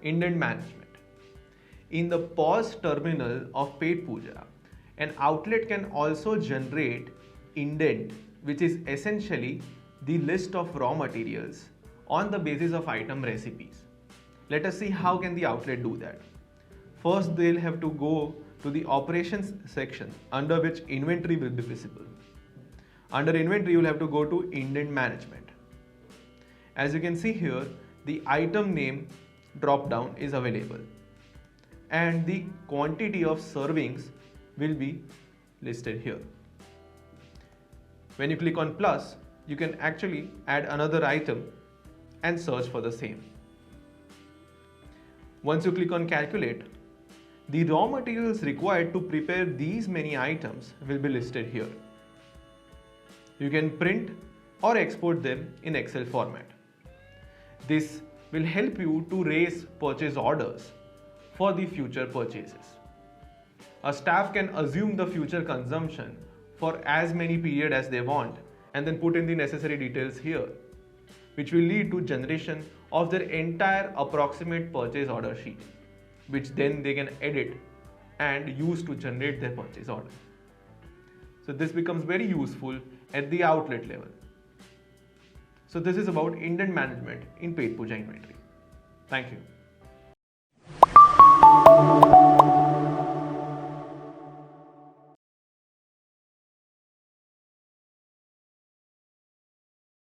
Indent management. In the POS terminal of Petpooja, an outlet can also generate indent, which is essentially the list of raw materials on the basis of item recipes. Let us see how can the outlet do that. First, they'll have to go to the operations section under which inventory will be visible. Under inventory, you'll have to go to indent management. As you can see here, the item name drop down is available and the quantity of servings will be listed here. When you click on plus, you can actually add another item and search for the same. Once you click on calculate, the raw materials required to prepare these many items will be listed here. You can print or export them in Excel format. This will help you to raise purchase orders for the future purchases. A staff can assume the future consumption for as many period as they want and then put in the necessary details here, which will lead to generation of their entire approximate purchase order sheet, which then they can edit and use to generate their purchase order. So this becomes very useful at the outlet level. So this is about indent management in Petpooja inventory. Thank you.